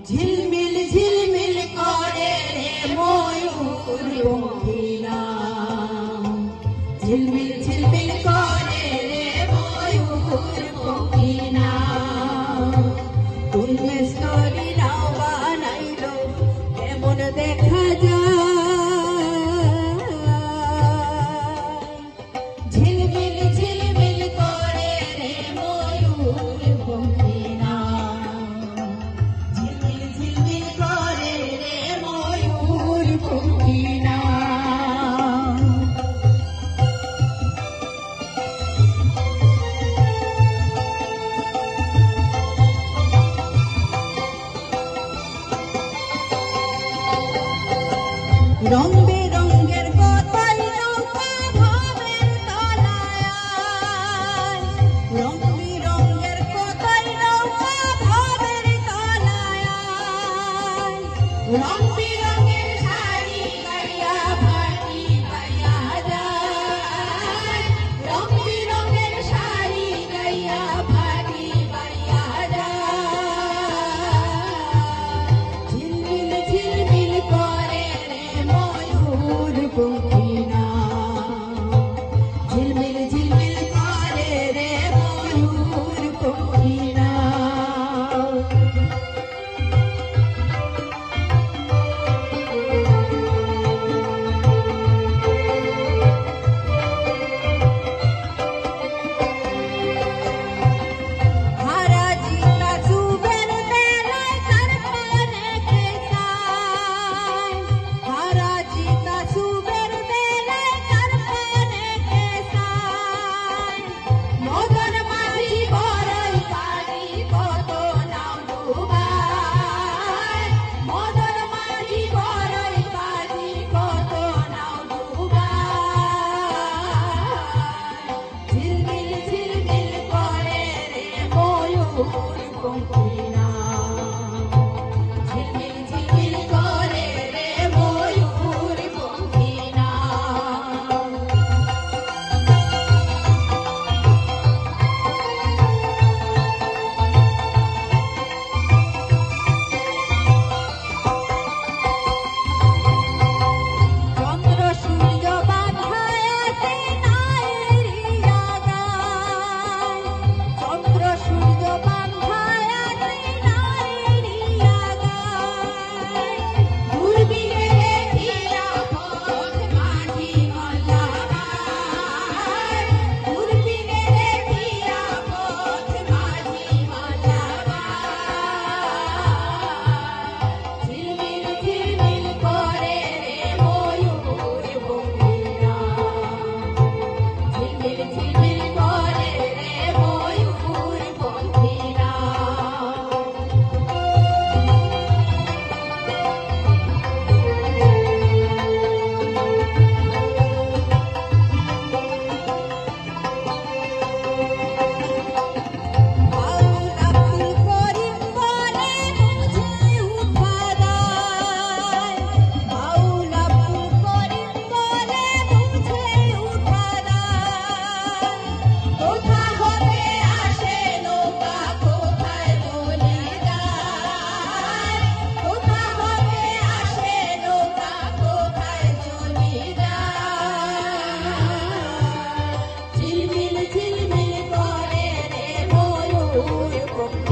ঝিলমিল ঝিলমিল করে রে ময়ূর পঙ্খী নাম, ঝিলমিল ঝিলমিল করে রে ময়ূর পঙ্খী নাম। উন্মেষ তরি নাও বানাইল কেমন দেখা যায়, ঝিলমিল ঝিলমিল করে রে ময়ূর পঙ্খী নাম, ঝিলমিল ঝিলমিল করে রে ময়ূর পঙ্খী নাম। রং বেরঙের কথাই নৌকা ভাবের তলায়, রং বেরঙের কথাই নৌকা ভাবের তলায়, রং বেরঙের শাড়ি গাইয়া ভাটি গাইয়া যায়, রং বেরঙের শাড়ি গাইয়া ভাটি গাইয়া যায়। ঝিলমিল ঝিলমিল করে রে ময়ূর পঙ্খী নাম, ঝিলমিল ঝিলমিল করে রে ময়ূর পঙ্খী নাম। হারাজিতা চুবের বেলায় তার পানে কেসায়, হারাজিতা চুবের বেলায় তার পানে কেসায়। মদন মাঝি বড়ই কালি কত নাও ডুবায়, মদন মাঝি বড়ই কালি কত নাও ডুবায়। ঝিলমিল ঝিলমিল করে রে ময়ূর পঙ্খী নাম, ঝিলমিল ঝিলমিল করে রে ময়ূর পঙ্খী নাম। চন্দ্র সূর্য বাঁধায় আছে নায়েরিয়া গায়, চন্দ্র সূর্য বাঁধায় আছে নায়েরিয়া গায়। দূরবীনে দেখিয়া পথ মাঝি মল্লা গায়, দূরবীনে দেখিয়া পথ মাঝি মল্লা গায়। ঝিলমিল ঝিলমিল করে রে ময়ূর পঙ্খী নাম, ঝিলমিল ঝিলমিল করে রে ময়ূর পঙ্খী নাম। বাউল আব্দুল করিম বলে বুঝে উঠা দায়, বাউল আব্দুল করিম বলে বুঝে উঠা দায়। কোথা হতে আসে নৌকা কোথায় চলে যায়, কোথা হতে আসে নৌকা কোথায় চলে যায়। ঝিলমিল ঝিলমিল করে রে ময়ূর পঙ্খী